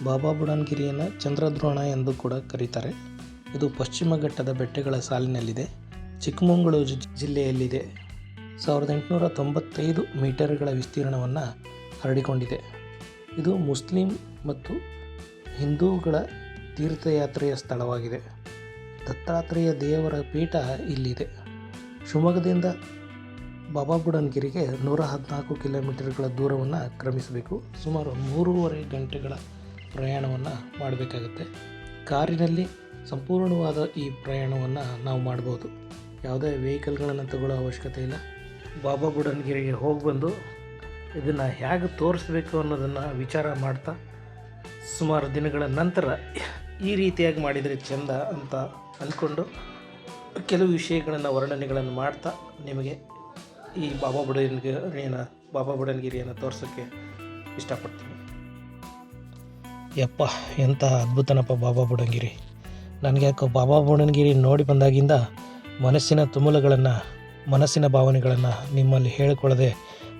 ಬಾಬಾ ಬುಡನ್ಗಿರಿಯನ್ನು ಚಂದ್ರದ್ರೋಣ ಎಂದು ಕೂಡ ಕರೀತಾರೆ. ಇದು ಪಶ್ಚಿಮ ಘಟ್ಟದ ಬೆಟ್ಟಗಳ ಸಾಲಿನಲ್ಲಿದೆ. ಚಿಕ್ಕಮಗಳೂರು ಜಿಲ್ಲೆಯಲ್ಲಿದೆ. 1895 ಮೀಟರ್ಗಳ ವಿಸ್ತೀರ್ಣವನ್ನು ಹರಡಿಕೊಂಡಿದೆ. ಇದು ಮುಸ್ಲಿಂ ಮತ್ತು ಹಿಂದೂಗಳ ತೀರ್ಥಯಾತ್ರೆಯ ಸ್ಥಳವಾಗಿದೆ. ದತ್ತಾತ್ರೇಯ ದೇವರ ಪೀಠ ಇಲ್ಲಿದೆ. ಶಿವಮೊಗ್ಗದಿಂದ ಬಾಬಾ ಬುಡನ್ಗಿರಿಗೆ 114 ಕಿಲೋಮೀಟರ್ಗಳ ದೂರವನ್ನು ಕ್ರಮಿಸಬೇಕು. ಸುಮಾರು 3.5 ಗಂಟೆಗಳ ಪ್ರಯಾಣವನ್ನು ಮಾಡಬೇಕಾಗುತ್ತೆ. ಕಾರಿನಲ್ಲಿ ಸಂಪೂರ್ಣವಾದ ಈ ಪ್ರಯಾಣವನ್ನು ನಾವು ಮಾಡ್ಬೋದು. ಯಾವುದೇ ವೆಹಿಕಲ್ಗಳನ್ನು ತಗೊಳ್ಳೋ ಅವಶ್ಯಕತೆ ಇಲ್ಲ. ಬಾಬಾ ಬುಡನ್ಗಿರಿಗೆ ಹೋಗಿ ಬಂದು ಇದನ್ನು ಹೇಗೆ ತೋರಿಸ್ಬೇಕು ಅನ್ನೋದನ್ನು ವಿಚಾರ ಮಾಡ್ತಾ ಸುಮಾರು ದಿನಗಳ ನಂತರ ಈ ರೀತಿಯಾಗಿ ಮಾಡಿದರೆ ಚೆಂದ ಅಂತ ಅಂದ್ಕೊಂಡು ಕೆಲವು ವಿಷಯಗಳನ್ನು ವರ್ಣನೆಗಳನ್ನು ಮಾಡ್ತಾ ನಿಮಗೆ ಈ ಬಾಬಾ ಬುಡನ್ಗಿರಿಯನ್ನು ತೋರ್ಸೋಕ್ಕೆ ಇಷ್ಟಪಡ್ತೀನಿ. ಯಪ್ಪ, ಎಂಥ ಅದ್ಭುತನಪ್ಪ ಬಾಬಾ ಬುಡನ್ಗಿರಿ. ನನಗೆ ಯಾಕೋ ಬಾಬಾ ಬುಡನ್ಗಿರಿ ನೋಡಿ ಬಂದಾಗಿಂದ ಮನಸ್ಸಿನ ತುಮುಲಗಳನ್ನು, ಮನಸ್ಸಿನ ಭಾವನೆಗಳನ್ನು ನಿಮ್ಮಲ್ಲಿ ಹೇಳಿಕೊಳ್ಳದೆ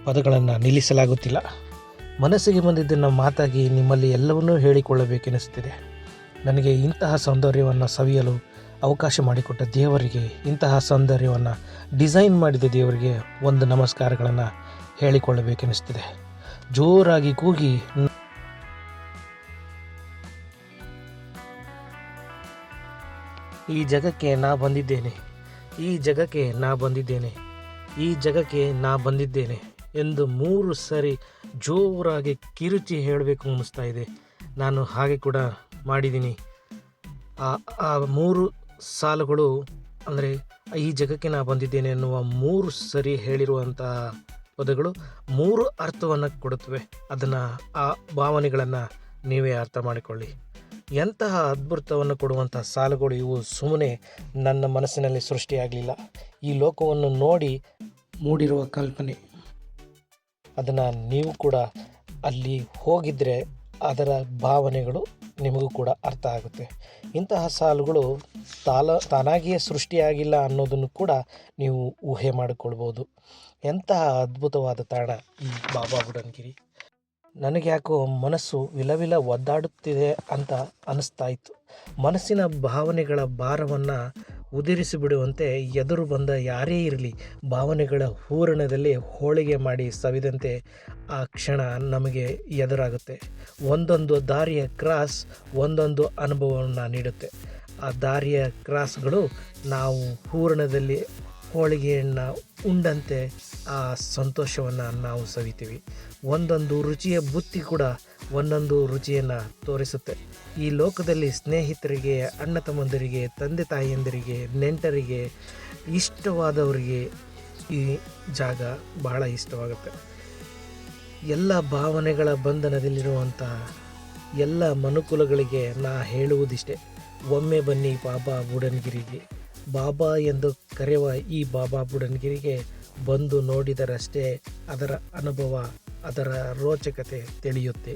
ಪದಗಳನ್ನು ನಿಲ್ಲಿಸಲಾಗುತ್ತಿಲ್ಲ. ಮನಸ್ಸಿಗೆ ಬಂದಿದ್ದನ್ನು ಮಾತಾಗಿ ನಿಮ್ಮಲ್ಲಿ ಎಲ್ಲವನ್ನೂ ಹೇಳಿಕೊಳ್ಳಬೇಕೆನಿಸುತ್ತಿದೆ. ನನಗೆ ಇಂತಹ ಸೌಂದರ್ಯವನ್ನು ಸವಿಯಲು ಅವಕಾಶ ಮಾಡಿಕೊಟ್ಟ ದೇವರಿಗೆ, ಇಂತಹ ಸೌಂದರ್ಯವನ್ನು ಡಿಸೈನ್ ಮಾಡಿದ ದೇವರಿಗೆ ಒಂದು ನಮಸ್ಕಾರಗಳನ್ನು ಹೇಳಿಕೊಳ್ಳಬೇಕೆನಿಸುತ್ತಿದೆ. ಜೋರಾಗಿ ಕೂಗಿ ಈ ಜಗಕ್ಕೆ ನಾ ಬಂದಿದ್ದೇನೆ, ಈ ಜಗಕ್ಕೆ ನಾ ಬಂದಿದ್ದೇನೆ, ಈ ಜಗಕ್ಕೆ ನಾ ಬಂದಿದ್ದೇನೆ ಎಂದು 3 ಸರಿ ಜೋರಾಗಿ ಕಿರುಚಿ ಹೇಳಬೇಕು ಅನ್ನಿಸ್ತಾ ಇದೆ. ನಾನು ಹಾಗೆ ಕೂಡ ಮಾಡಿದ್ದೀನಿ. ಆ 3 ಸಾಲುಗಳು ಅಂದರೆ ಈ ಜಗಕ್ಕೆ ನಾ ಬಂದಿದ್ದೇನೆ ಎನ್ನುವ 3 ಸರಿ ಹೇಳಿರುವಂತಹ ಪದಗಳು 3 ಅರ್ಥವನ್ನು ಕೊಡುತ್ತವೆ. ಅದನ್ನು, ಆ ಭಾವನೆಗಳನ್ನು ನೀವೇ ಅರ್ಥ ಮಾಡಿಕೊಳ್ಳಿ. ಎಂತಹ ಅದ್ಭುತವನ್ನು ಕೊಡುವಂಥ ಸಾಲುಗಳು ಇವು. ಸುಮ್ಮನೆ ನನ್ನ ಮನಸ್ಸಿನಲ್ಲಿ ಸೃಷ್ಟಿಯಾಗಲಿಲ್ಲ. ಈ ಲೋಕವನ್ನು ನೋಡಿ ಮೂಡಿರುವ ಕಲ್ಪನೆ. ಅದನ್ನು ನೀವು ಕೂಡ ಅಲ್ಲಿ ಹೋಗಿದ್ದರೆ ಅದರ ಭಾವನೆಗಳು ನಿಮಗೂ ಕೂಡ ಅರ್ಥ ಆಗುತ್ತೆ. ಇಂತಹ ಸಾಲುಗಳು ತಾನಾಗಿಯೇ ಸೃಷ್ಟಿಯಾಗಿಲ್ಲ ಅನ್ನೋದನ್ನು ಕೂಡ ನೀವು ಊಹೆ ಮಾಡಿಕೊಳ್ಬೋದು. ಎಂತಹ ಅದ್ಭುತವಾದ ತಾಣ ಈ ಬಾಬಾ ಬುಡನ್ಗಿರಿ. ನನಗೆ ಯಾಕೋ ಮನಸ್ಸು ವಿಲವಿಲ ಒದ್ದಾಡುತ್ತಿದೆ ಅಂತ ಅನ್ನಿಸ್ತಾ ಇತ್ತು. ಮನಸ್ಸಿನ ಭಾವನೆಗಳ ಭಾರವನ್ನು ಉದುರಿಸಿಬಿಡುವಂತೆ ಎದುರು ಬಂದ ಯಾರೇ ಇರಲಿ ಭಾವನೆಗಳ ಹೂರಣದಲ್ಲಿ ಹೋಳಿಗೆ ಮಾಡಿ ಸವಿದಂತೆ ಆ ಕ್ಷಣ ನಮಗೆ ಎದುರಾಗುತ್ತೆ. ಒಂದೊಂದು ದಾರಿಯ ಕ್ರಾಸ್ ಒಂದೊಂದು ಅನುಭವವನ್ನು ನೀಡುತ್ತೆ. ಆ ದಾರಿಯ ಕ್ರಾಸ್ಗಳು ನಾವು ಹೂರಣದಲ್ಲಿ ಹೋಳಿಗೆಯನ್ನು ಉಂಡಂತೆ ಆ ಸಂತೋಷವನ್ನು ನಾವು ಸವಿತೀವಿ. ಒಂದೊಂದು ರುಚಿಯ ಬುತ್ತಿ ಕೂಡ ಒಂದೊಂದು ರುಚಿಯನ್ನು ತೋರಿಸುತ್ತೆ. ಈ ಲೋಕದಲ್ಲಿ ಸ್ನೇಹಿತರಿಗೆ, ಅಣ್ಣ ತಮ್ಮಂದಿರಿಗೆ, ತಂದೆ ತಾಯಿಯಂದಿರಿಗೆ, ನೆಂಟರಿಗೆ, ಇಷ್ಟವಾದವರಿಗೆ ಈ ಜಾಗ ಬಹಳ ಇಷ್ಟವಾಗುತ್ತೆ. ಎಲ್ಲ ಭಾವನೆಗಳ ಬಂಧನದಲ್ಲಿರುವಂಥ ಎಲ್ಲ ಮನುಕುಲಗಳಿಗೆ ನಾ ಹೇಳುವುದಿಷ್ಟೇ, ಒಮ್ಮೆ ಬನ್ನಿ ಬಾಬಾ ಬುಡನ್ಗಿರಿಗೆ. ಬಾಬಾ ಎಂದು ಕರೆಯುವ ಈ ಬಾಬಾ ಬುಡನ್ಗಿರಿಗೆ ಬಂದು ನೋಡಿದರಷ್ಟೇ ಅದರ ಅನುಭವ, ಅದರ ರೋಚಕತೆ ತಿಳಿಯುತ್ತೆ.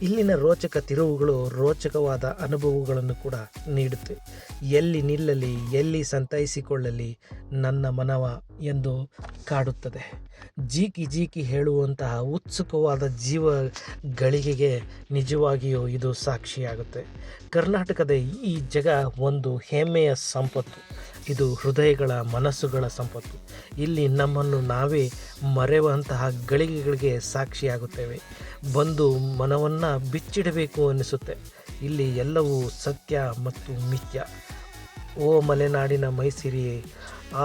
ಇಲ್ಲಿನ ರೋಚಕ ತಿರುವುಗಳು ರೋಚಕವಾದ ಅನುಭವಗಳನ್ನು ಕೂಡ ನೀಡುತ್ತೆ. ಎಲ್ಲಿ ನಿಲ್ಲಲಿ, ಎಲ್ಲಿ ಸಂತೈಸಿಕೊಳ್ಳಲಿ ನನ್ನ ಮನವ ಎಂದು ಕಾಡುತ್ತದೆ. ಜೀಕಿ ಜೀಕಿ ಹೇಳುವಂತಹ ಉತ್ಸುಕವಾದ ಜೀವ ಗಳಿಗೆಗೆ ನಿಜವಾಗಿಯೂ ಇದು ಸಾಕ್ಷಿಯಾಗುತ್ತೆ. ಕರ್ನಾಟಕದ ಈ ಜಗ ಒಂದು ಹೆಮ್ಮೆಯ ಸಂಪತ್ತು. ಇದು ಹೃದಯಗಳ, ಮನಸ್ಸುಗಳ ಸಂಪತ್ತು. ಇಲ್ಲಿ ನಮ್ಮನ್ನು ನಾವೇ ಮರೆಯುವಂತಹ ಗಳಿಗೆಗಳಿಗೆ ಸಾಕ್ಷಿಯಾಗುತ್ತೇವೆ. ಬಂದು ಮನವನ್ನು ಬಿಚ್ಚಿಡಬೇಕು ಅನ್ನಿಸುತ್ತೆ. ಇಲ್ಲಿ ಎಲ್ಲವೂ ಸತ್ಯ ಮತ್ತು ಮಿಥ್ಯ. ಓ ಮಲೆನಾಡಿನ ಮೈಸಿರಿಯೇ,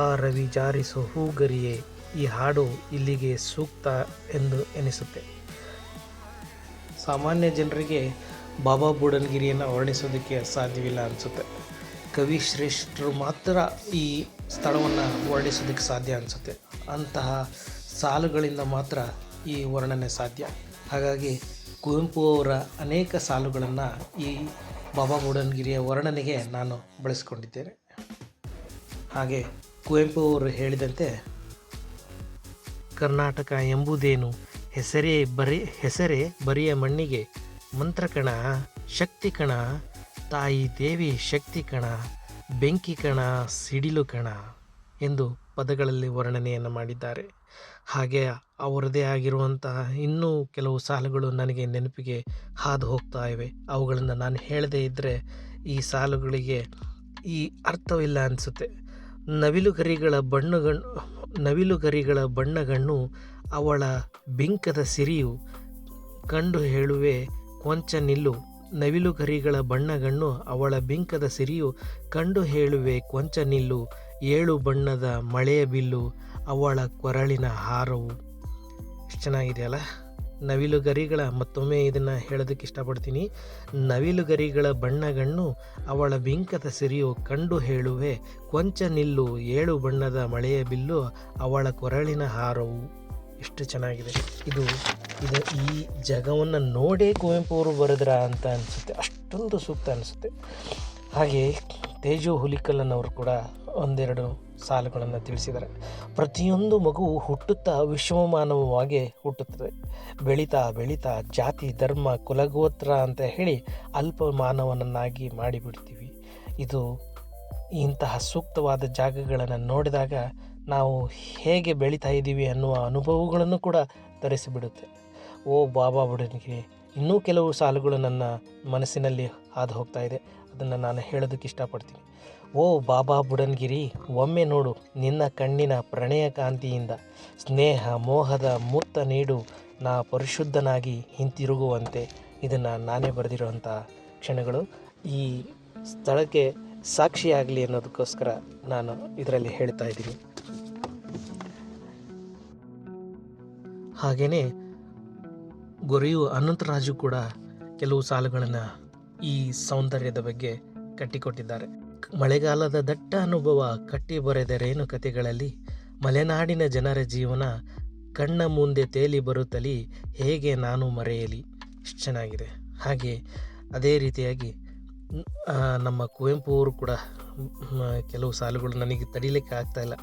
ಆ ರವಿ ಜಾರಿಸೋ ಹೂಗರಿಯೇ, ಈ ಹಾಡು ಇಲ್ಲಿಗೆ ಸೂಕ್ತ ಎಂದು ಎನಿಸುತ್ತೆ. ಸಾಮಾನ್ಯ ಜನರಿಗೆ ಬಾಬಾ ಬುಡನ್ಗಿರಿಯನ್ನು ವರ್ಣಿಸೋದಕ್ಕೆ ಸಾಧ್ಯವಿಲ್ಲ ಅನಿಸುತ್ತೆ. ಕವಿ ಶ್ರೇಷ್ಠರು ಮಾತ್ರ ಈ ಸ್ಥಳವನ್ನು ವರ್ಣಿಸೋದಕ್ಕೆ ಸಾಧ್ಯ ಅನಿಸುತ್ತೆ. ಅಂತಹ ಸಾಲುಗಳಿಂದ ಮಾತ್ರ ಈ ವರ್ಣನೆ ಸಾಧ್ಯ. ಹಾಗಾಗಿ ಕುವೆಂಪು ಅವರ ಅನೇಕ ಸಾಲುಗಳನ್ನು ಈ ಬಾಬಾ ಬುಡನ್ಗಿರಿಯ ವರ್ಣನೆಗೆ ನಾನು ಬಳಸಿಕೊಂಡಿದ್ದೇನೆ. ಹಾಗೆ ಕುವೆಂಪು ಅವರು ಹೇಳಿದಂತೆ, ಕರ್ನಾಟಕ ಎಂಬುದೇನು ಹೆಸರೇ ಬರಿಯ ಮಣ್ಣಿಗೆ, ಮಂತ್ರಕಣ, ಶಕ್ತಿ ಕಣ, ತಾಯಿ ದೇವಿ ಶಕ್ತಿ ಕಣ, ಬೆಂಕಿ ಕಣ, ಸಿಡಿಲು ಕಣ ಎಂದು ಪದಗಳಲ್ಲಿ ವರ್ಣನೆಯನ್ನು ಮಾಡಿದ್ದಾರೆ. ಹಾಗೆ ಅವರದೇ ಆಗಿರುವಂಥ ಇನ್ನೂ ಕೆಲವು ಸಾಲುಗಳು ನನಗೆ ನೆನಪಿಗೆ ಹಾದು ಹೋಗ್ತಾ ಇವೆ. ಅವುಗಳನ್ನು ನಾನು ಹೇಳದೇ ಇದ್ದರೆ ಈ ಸಾಲುಗಳಿಗೆ ಈ ಅರ್ಥವಿಲ್ಲ ಅನಿಸುತ್ತೆ. ನವಿಲುಗರಿಗಳ ಬಣ್ಣಗಣ್ಣು ಅವಳ ಬಿಂಕದ ಸಿರಿಯು ಕಂಡು ಹೇಳುವೆ ಕೊಂಚ ನಿಲ್ಲು. ನವಿಲುಗರಿಗಳ ಬಣ್ಣಗಣ್ಣು ಅವಳ ಬಿಂಕದ ಸಿರಿಯು ಕಂಡು ಹೇಳುವೆ ಕೊಂಚ ನಿಲ್ಲು. 7 ಬಣ್ಣದ ಮಳೆಯ ಬಿಲ್ಲು ಅವಳ ಕೊರಳಿನ ಹಾರವು. ಎಷ್ಟು ಚೆನ್ನಾಗಿದೆಯಲ್ಲ. ನವಿಲುಗರಿಗಳ, ಮತ್ತೊಮ್ಮೆ ಇದನ್ನು ಹೇಳೋದಕ್ಕೆ ಇಷ್ಟಪಡ್ತೀನಿ. ನವಿಲುಗರಿಗಳ ಬಣ್ಣಗಣ್ಣು ಅವಳ ಬಿಂಕದ ಸಿರಿಯು ಕಂಡು ಹೇಳುವೆ ಕೊಂಚ ನಿಲ್ಲು. 7 ಬಣ್ಣದ ಮಳೆಯ ಬಿಲ್ಲು ಅವಳ ಕೊರಳಿನ ಹಾರವು. ಎಷ್ಟು ಚೆನ್ನಾಗಿದೆ ಇದು. ಈ ಜಗವನ್ನು ನೋಡೇ ಕುವೆಂಪು ಅವರು ಬರೆದ್ರ ಅಂತ ಅನಿಸುತ್ತೆ. ಅಷ್ಟೊಂದು ಸೂಕ್ತ ಅನಿಸುತ್ತೆ. ಹಾಗೆ ತೇಜು ಹುಲಿಕಲ್ಲನವರು ಕೂಡ ಒಂದೆರಡು ಸಾಲುಗಳನ್ನು ತಿಳಿಸಿದ್ದಾರೆ. ಪ್ರತಿಯೊಂದು ಮಗುವು ಹುಟ್ಟುತ್ತಾ ವಿಶ್ವಮಾನವವಾಗಿ ಹುಟ್ಟುತ್ತದೆ. ಬೆಳೀತಾ ಬೆಳೀತಾ ಜಾತಿ, ಧರ್ಮ, ಕುಲಗೋತ್ರ ಅಂತ ಹೇಳಿ ಅಲ್ಪ ಮಾನವನನ್ನಾಗಿ ಮಾಡಿಬಿಡ್ತೀವಿ. ಇಂತಹ ಸೂಕ್ತವಾದ ಜಾಗಗಳನ್ನು ನೋಡಿದಾಗ ನಾವು ಹೇಗೆ ಬೆಳೀತಾ ಇದ್ದೀವಿ ಅನ್ನುವ ಅನುಭವಗಳನ್ನು ಕೂಡ ತರಿಸಿಬಿಡುತ್ತೆ. ಓ ಬಾಬಾ ಬುಡನ್ಗಿರಿ. ಇನ್ನೂ ಕೆಲವು ಸಾಲುಗಳು ನನ್ನ ಮನಸ್ಸಿನಲ್ಲಿ ಹಾದು ಹೋಗ್ತಾ ಇದೆ. ಅದನ್ನು ನಾನು ಹೇಳೋದಕ್ಕೆ ಇಷ್ಟಪಡ್ತೀನಿ. ಓ ಬಾಬಾ ಬುಡನ್ಗಿರಿ, ಒಮ್ಮೆ ನೋಡು ನಿನ್ನ ಕಣ್ಣಿನ ಪ್ರಣಯ ಕಾಂತಿಯಿಂದ ಸ್ನೇಹ ಮೋಹದ ಮುತ್ತ ನೀಡು, ನಾ ಪರಿಶುದ್ಧನಾಗಿ ಹಿಂತಿರುಗುವಂತೆ. ಇದನ್ನು ನಾನೇ ಬರೆದಿರುವಂಥ ಕ್ಷಣಗಳು ಈ ಸ್ಥಳಕ್ಕೆ ಸಾಕ್ಷಿಯಾಗಲಿ ಅನ್ನೋದಕ್ಕೋಸ್ಕರ ನಾನು ಇದರಲ್ಲಿ ಹೇಳ್ತಾ ಇದ್ದೀನಿ. ಹಾಗೆಯೇ ಗೊರೆಯು ಅನಂತರಾಜು ಕೂಡ ಕೆಲವು ಸಾಲುಗಳನ್ನು ಈ ಸೌಂದರ್ಯದ ಬಗ್ಗೆ ಕಟ್ಟಿಕೊಟ್ಟಿದ್ದಾರೆ. ಮಳೆಗಾಲದ ದಟ್ಟ ಅನುಭವ ಕಟ್ಟಿ ಬರೆದರೇನು ಕಥೆಗಳಲ್ಲಿ, ಮಲೆನಾಡಿನ ಜನರ ಜೀವನ ಕಣ್ಣ ಮುಂದೆ ತೇಲಿ ಬರುತ್ತಲಿ, ಹೇಗೆ ನಾನು ಮರೆಯಲಿ. ಎಷ್ಟು ಚೆನ್ನಾಗಿದೆ. ಹಾಗೆ ಅದೇ ರೀತಿಯಾಗಿ ನಮ್ಮ ಕುವೆಂಪು ಅವರು ಕೂಡ ಕೆಲವು ಸಾಲುಗಳು ನನಗೆ ತಡಿಲಿಕ್ಕೆ ಆಗ್ತಾಯಿಲ್ಲ.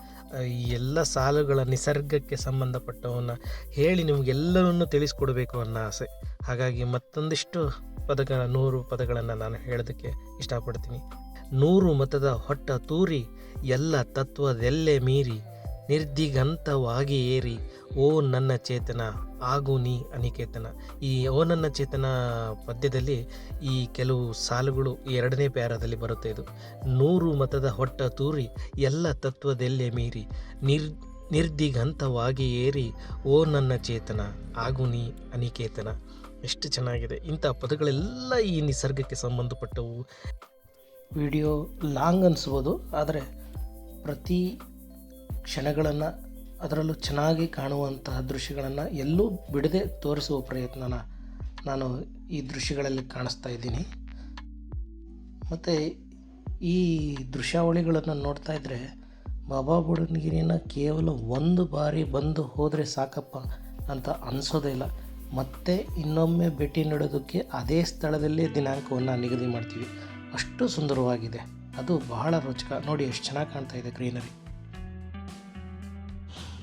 ಈ ಎಲ್ಲ ಸಾಲುಗಳ ನಿಸರ್ಗಕ್ಕೆ ಸಂಬಂಧಪಟ್ಟವನ್ನ ಹೇಳಿ ನಿಮಗೆಲ್ಲವನ್ನೂ ತಿಳಿಸ್ಕೊಡ್ಬೇಕು ಅನ್ನೋ ಆಸೆ. ಹಾಗಾಗಿ ಮತ್ತೊಂದಿಷ್ಟು 100 ಪದಗಳನ್ನು ನಾನು ಹೇಳೋದಕ್ಕೆ ಇಷ್ಟಪಡ್ತೀನಿ. 100 ಮತದ ಹೊಟ್ಟ ತೂರಿ ಎಲ್ಲ ತತ್ವದೆಲ್ಲೆ ಮೀರಿ, ನಿರ್ದಿಗಂತವಾಗಿ ಏರಿ, ಓ ನನ್ನ ಚೇತನ ಆಗು ನೀ ಅನಿಕೇತನ. ಈ ಓ ನನ್ನ ಚೇತನ ಪದ್ಯದಲ್ಲಿ ಈ ಕೆಲವು ಸಾಲುಗಳು 2ನೇ ಪ್ಯಾರಾದಲ್ಲಿ ಬರುತ್ತೆ. ಇದು 100 ಮತದ ಹೊಟ್ಟ ತೂರಿ ಎಲ್ಲ ತತ್ವದೆಲ್ಲೆ ಮೀರಿ, ನಿರ್ದಿಗಂತವಾಗಿ ಏರಿ, ಓ ನನ್ನ ಚೇತನ ಆಗು ನೀ ಅನಿಕೇತನ. ಎಷ್ಟು ಚೆನ್ನಾಗಿದೆ. ಇಂಥ ಪದಗಳೆಲ್ಲ ಈ ನಿಸರ್ಗಕ್ಕೆ ಸಂಬಂಧಪಟ್ಟವು. ವಿಡಿಯೋ ಲಾಂಗ್ ಅನಿಸ್ಬೋದು, ಆದರೆ ಪ್ರತಿ ಕ್ಷಣಗಳನ್ನು, ಅದರಲ್ಲೂ ಚೆನ್ನಾಗಿ ಕಾಣುವಂತಹ ದೃಶ್ಯಗಳನ್ನು ಎಲ್ಲೂ ಬಿಡದೆ ತೋರಿಸುವ ಪ್ರಯತ್ನನ ನಾನು ಈ ದೃಶ್ಯಗಳಲ್ಲಿ ಕಾಣಿಸ್ತಾ ಇದ್ದೀನಿ. ಮತ್ತು ಈ ದೃಶ್ಯಾವಳಿಗಳನ್ನು ನೋಡ್ತಾ ಇದ್ದರೆ ಬಾಬಾ ಬುಡನ್ಗಿರಿನ ಕೇವಲ ಒಂದು ಬಾರಿ ಬಂದು ಹೋದರೆ ಸಾಕಪ್ಪ ಅಂತ ಅನಿಸೋದೇ ಇಲ್ಲ. ಮತ್ತೆ ಇನ್ನೊಮ್ಮೆ ಭೇಟಿ ನೀಡೋದಕ್ಕೆ ಅದೇ ಸ್ಥಳದಲ್ಲೇ ದಿನಾಂಕವನ್ನು ನಿಗದಿ ಮಾಡ್ತೀವಿ. ಅಷ್ಟು ಸುಂದರವಾಗಿದೆ. ಅದು ಬಹಳ ರೋಚಕ. ನೋಡಿ ಎಷ್ಟು ಚೆನ್ನಾಗಿ ಕಾಣ್ತಾ ಇದೆ ಗ್ರೀನರಿ.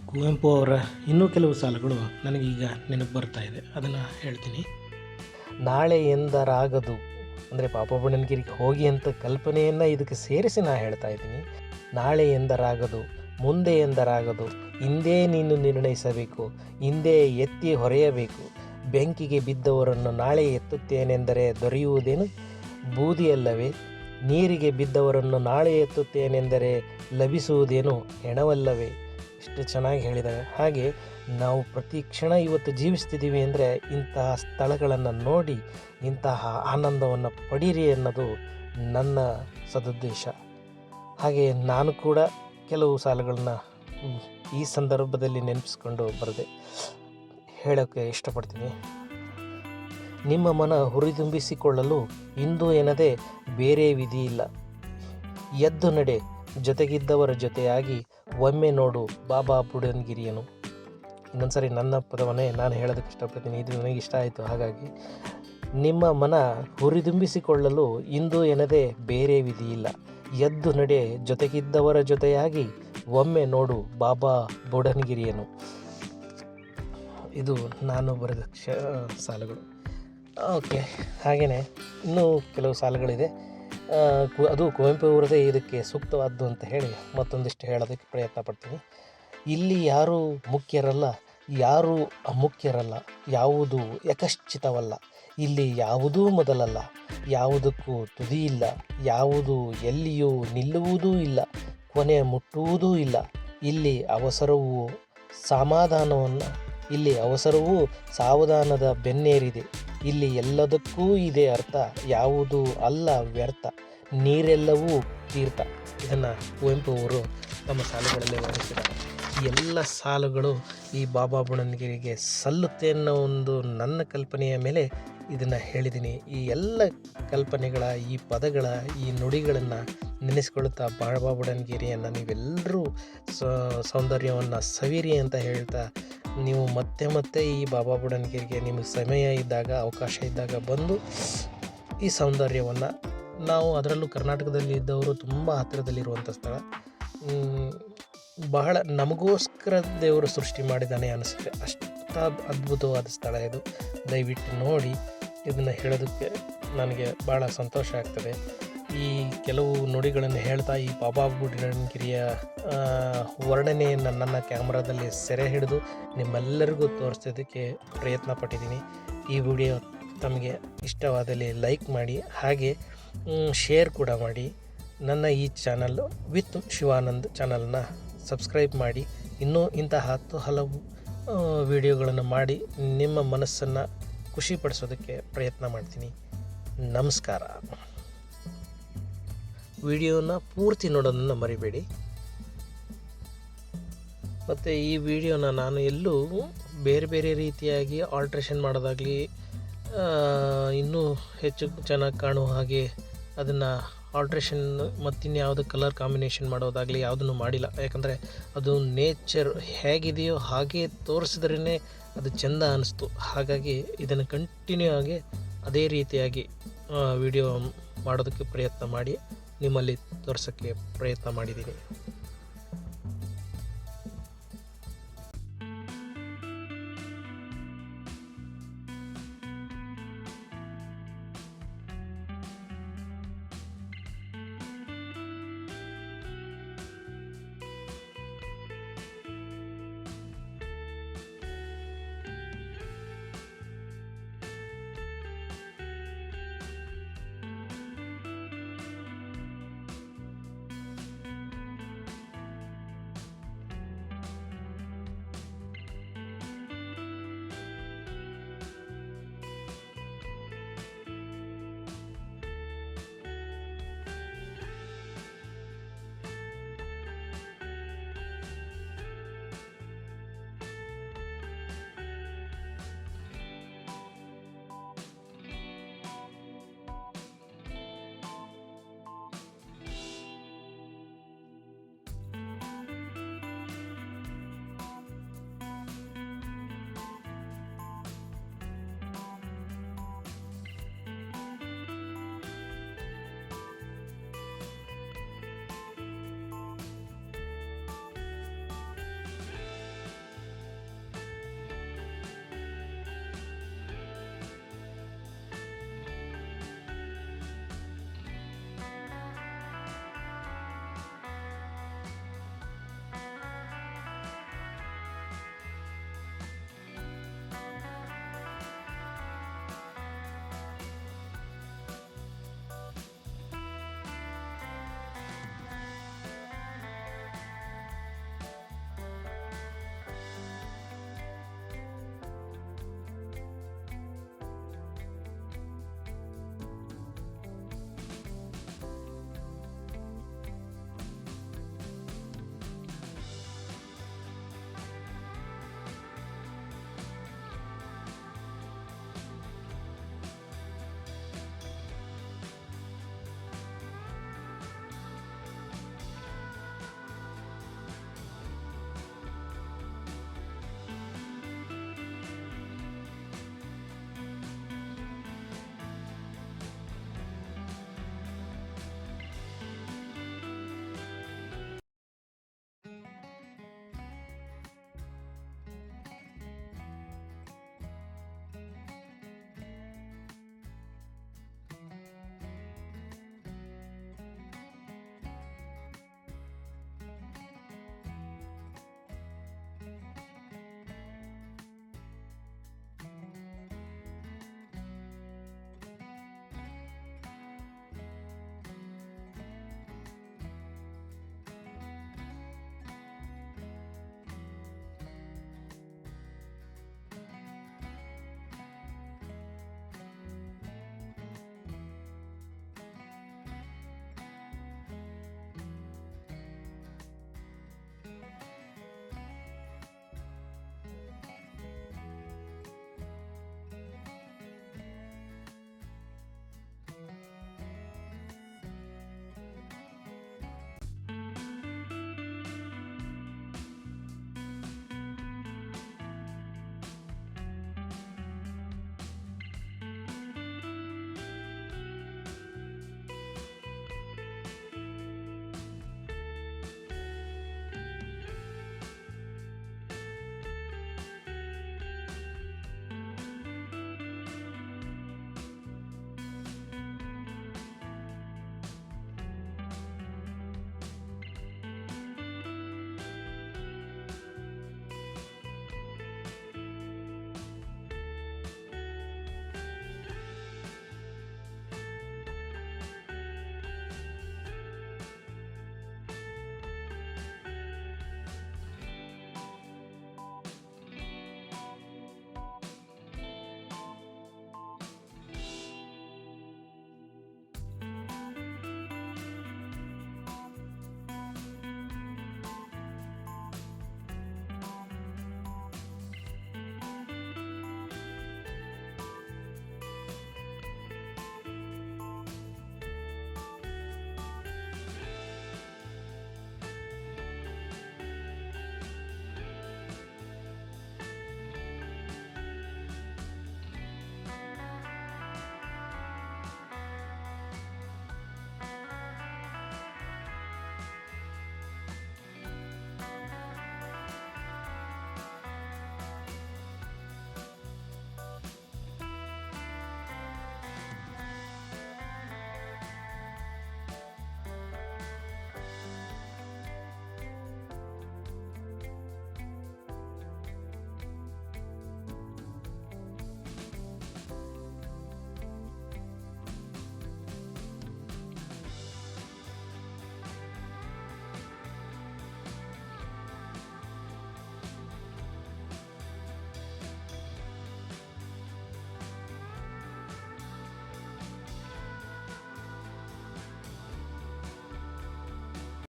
ಕುವೆಂಪು ಅವರ ಇನ್ನೂ ಕೆಲವು ಸಾಲುಗಳು ನನಗೀಗ ನೆನಪು ಬರ್ತಾ ಇದೆ, ಅದನ್ನು ಹೇಳ್ತೀನಿ. ನಾಳೆ ಎಂದರಾಗದು, ಅಂದರೆ ಬಾಬಾ ಬುಡನ್ಗಿರಿಗೆ ಹೋಗಿ ಅಂತ ಕಲ್ಪನೆಯನ್ನು ಇದಕ್ಕೆ ಸೇರಿಸಿ ನಾನು ಹೇಳ್ತಾ ಇದ್ದೀನಿ. ನಾಳೆ ಎಂದರಾಗದು, ಮುಂದೆ ಎಂದರಾಗದು, ಇಂದೇ ನೀನು ನಿರ್ಣಯಿಸಬೇಕು, ಇಂದೇ ಎತ್ತಿ ಹೊರೆಯಬೇಕು. ಬೆಂಕಿಗೆ ಬಿದ್ದವರನ್ನು ನಾಳೆ ಎತ್ತುತ್ತೇನೆಂದರೆ ದೊರೆಯುವುದೇನು ಬೂದಿಯಲ್ಲವೇ? ನೀರಿಗೆ ಬಿದ್ದವರನ್ನು ನಾಳೆ ಎತ್ತುತ್ತೇನೆಂದರೆ ಲಭಿಸುವುದೇನು ಹೆಣವಲ್ಲವೇ? ಎಷ್ಟು ಚೆನ್ನಾಗಿ ಹೇಳಿದ್ದಾರೆ. ಹಾಗೆ ನಾವು ಪ್ರತಿ ಕ್ಷಣ ಇವತ್ತು ಜೀವಿಸ್ತಿದ್ದೀವಿ ಅಂದರೆ ಇಂತಹ ಸ್ಥಳಗಳನ್ನು ನೋಡಿ ಇಂತಹ ಆನಂದವನ್ನು ಪಡೀರಿ ಅನ್ನೋದು ನನ್ನ ಸದುದ್ದೇಶ. ಹಾಗೆ ನಾನು ಕೂಡ ಕೆಲವು ಸಾಲುಗಳನ್ನ ಈ ಸಂದರ್ಭದಲ್ಲಿ ನೆನಪಿಸ್ಕೊಂಡು ಬರೆದೆ, ಹೇಳೋಕ್ಕೆ ಇಷ್ಟಪಡ್ತೀನಿ. ನಿಮ್ಮ ಮನ ಹುರಿದುಂಬಿಸಿಕೊಳ್ಳಲು ಇಂದು ಎನ್ನದೆ ಬೇರೆ ವಿಧಿ ಇಲ್ಲ. ಎದ್ದು ನಡೆ ಜೊತೆಗಿದ್ದವರ ಜೊತೆಯಾಗಿ, ಒಮ್ಮೆ ನೋಡು ಬಾಬಾ ಬುಡನ್ಗಿರಿಯನು. ಇನ್ನೊಂದ್ಸರಿ ನನ್ನ ಪದವನ್ನೇ ನಾನು ಹೇಳೋದಕ್ಕೆ ಇಷ್ಟಪಡ್ತೀನಿ. ಇದು ನನಗೆ ಇಷ್ಟ ಆಯಿತು. ಹಾಗಾಗಿ ನಿಮ್ಮ ಮನ ಹುರಿದುಂಬಿಸಿಕೊಳ್ಳಲು ಇಂದು ಎನ್ನದೆ ಬೇರೆ ವಿಧಿ ಇಲ್ಲ. ಎದ್ದು ನಡೆ ಜೊತೆಗಿದ್ದವರ ಜೊತೆಯಾಗಿ, ಒಮ್ಮೆ ನೋಡು ಬಾಬಾ ಬುಡನ್ಗಿರಿಯನು. ಇದು ನಾನು ಬರೆದ ಸಾಲುಗಳು. ಓಕೆ, ಹಾಗೆಯೇ ಇನ್ನೂ ಕೆಲವು ಸಾಲುಗಳಿದೆ. ಅದು ಕುವೆಂಪು ಅವರದೇ ಇದಕ್ಕೆ ಸೂಕ್ತವಾದ್ದು ಅಂತ ಹೇಳಿ ಮತ್ತೊಂದಿಷ್ಟು ಹೇಳೋದಕ್ಕೆ ಪ್ರಯತ್ನ ಪಡ್ತೀನಿ. ಇಲ್ಲಿ ಯಾರೂ ಮುಖ್ಯರಲ್ಲ, ಯಾರೂ ಅಮುಖ್ಯರಲ್ಲ, ಯಾವುದು ಯಕಶ್ಚಿತವಲ್ಲ. ಇಲ್ಲಿ ಯಾವುದೂ ಮೊದಲಲ್ಲ, ಯಾವುದಕ್ಕೂ ತುದಿಯಿಲ್ಲ, ಯಾವುದು ಎಲ್ಲಿಯೂ ನಿಲ್ಲುವುದೂ ಇಲ್ಲ, ಕೊನೆ ಮುಟ್ಟುವುದೂ ಇಲ್ಲ. ಇಲ್ಲಿ ಅವಸರವೂ ಸಾವಧಾನದ ಬೆನ್ನೇರಿದೆ. ಇಲ್ಲಿ ಎಲ್ಲದಕ್ಕೂ ಇದೆ ಅರ್ಥ, ಯಾವುದೂ ಅಲ್ಲ ವ್ಯರ್ಥ, ನೀರೆಲ್ಲವೂ ತೀರ್ಥ. ಇದನ್ನು ಕುವೆಂಪು ಅವರು ತಮ್ಮ ಸಾಲುಗಳಲ್ಲಿ ವರ್ಣಿಸಿದ್ದಾರೆ. ಈ ಎಲ್ಲ ಸಾಲುಗಳು ಈ ಬಾಬಾ ಬುಡನ್ಗಿರಿಗೆ ಸಲ್ಲುತ್ತೆ ಅನ್ನೋ ಒಂದು ನನ್ನ ಕಲ್ಪನೆಯ ಮೇಲೆ ಇದನ್ನು ಹೇಳಿದ್ದೀನಿ. ಈ ಎಲ್ಲ ಕಲ್ಪನೆಗಳ, ಈ ಪದಗಳ, ಈ ನುಡಿಗಳನ್ನು ನೆನೆಸ್ಕೊಳ್ಳುತ್ತಾ ಬಾಬಾ ಬುಡನ್ಗಿರಿಯನ್ನು ನೀವೆಲ್ಲರೂ ಸೌಂದರ್ಯವನ್ನು ಸವಿರಿ ಅಂತ ಹೇಳ್ತಾ, ನೀವು ಮತ್ತೆ ಈ ಬಾಬಾ ಬುಡನ್ಗಿರಿಗೆ ನಿಮಗೆ ಸಮಯ ಇದ್ದಾಗ, ಅವಕಾಶ ಇದ್ದಾಗ ಬಂದು ಈ ಸೌಂದರ್ಯವನ್ನು, ನಾವು ಅದರಲ್ಲೂ ಕರ್ನಾಟಕದಲ್ಲಿ ಇದ್ದವರು ತುಂಬ ಹತ್ತಿರದಲ್ಲಿರುವಂಥ ಸ್ಥಳ, ಬಹಳ ನಮಗೋಸ್ಕರ ದೇವರು ಸೃಷ್ಟಿ ಮಾಡಿದ್ದಾನೆ ಅನಿಸುತ್ತೆ. ಅಷ್ಟು ಅದ್ಭುತವಾದ ಸ್ಥಳ ಇದು. ದಯವಿಟ್ಟು ನೋಡಿ. ಇದನ್ನು ಹೇಳೋದಕ್ಕೆ ನನಗೆ ಭಾಳ ಸಂತೋಷ ಆಗ್ತದೆ. ಈ ಕೆಲವು ನುಡಿಗಳನ್ನು ಹೇಳ್ತಾ ಈ ಬಾಬಾ ಬುಡನ್ಗಿರಿಯ ವರ್ಣನೆಯನ್ನು ನನ್ನ ಕ್ಯಾಮ್ರಾದಲ್ಲಿ ಸೆರೆ ಹಿಡಿದು ನಿಮ್ಮೆಲ್ಲರಿಗೂ ತೋರಿಸೋದಕ್ಕೆ ಪ್ರಯತ್ನ ಪಟ್ಟಿದ್ದೀನಿ. ಈ ವಿಡಿಯೋ ತಮಗೆ ಇಷ್ಟವಾದಲ್ಲಿ ಲೈಕ್ ಮಾಡಿ, ಹಾಗೆ ಶೇರ್ ಕೂಡ ಮಾಡಿ. ನನ್ನ ಈ ಚಾನಲ್ ವಿತ್ ಶಿವಾನಂದ್ ಚಾನಲ್ನ ಸಬ್ಸ್ಕ್ರೈಬ್ ಮಾಡಿ. ಇನ್ನೂ ಇಂತಹ ಹಲವು ವಿಡಿಯೋಗಳನ್ನು ಮಾಡಿ ನಿಮ್ಮ ಮನಸ್ಸನ್ನು ಖುಷಿಪಡಿಸೋದಕ್ಕೆ ಪ್ರಯತ್ನ ಮಾಡ್ತೀನಿ. ನಮಸ್ಕಾರ. ವಿಡಿಯೋನ ಪೂರ್ತಿ ನೋಡೋದನ್ನು ಮರಿಬೇಡಿ. ಮತ್ತು ಈ ವಿಡಿಯೋನ ನಾನು ಎಲ್ಲೂ ಬೇರೆ ರೀತಿಯಾಗಿ ಆಲ್ಟ್ರೇಷನ್ ಮಾಡೋದಾಗಲಿ, ಇನ್ನೂ ಹೆಚ್ಚು ಚೆನ್ನಾಗಿ ಕಾಣುವ ಹಾಗೆ ಅದನ್ನು ಆಲ್ಟ್ರೇಷನ್ ಮತ್ತಿನ್ಯಾವುದು ಕಲರ್ ಕಾಂಬಿನೇಷನ್ ಮಾಡೋದಾಗಲಿ ಯಾವುದನ್ನು ಮಾಡಿಲ್ಲ. ಯಾಕಂದರೆ ಅದು ನೇಚರ್ ಹೇಗಿದೆಯೋ ಹಾಗೆ ತೋರಿಸಿದ್ರೇ ಅದು ಚೆಂದ ಅನ್ನಿಸ್ತು. ಹಾಗಾಗಿ ಇದನ್ನು ಕಂಟಿನ್ಯೂ ಆಗಿ ಅದೇ ರೀತಿಯಾಗಿ ವಿಡಿಯೋ ಮಾಡೋದಕ್ಕೆ ಪ್ರಯತ್ನ ಮಾಡಿ ನಿಮ್ಮಲ್ಲಿ ತೋರಿಸೋಕ್ಕೆ ಪ್ರಯತ್ನ ಮಾಡಿದ್ದೀನಿ.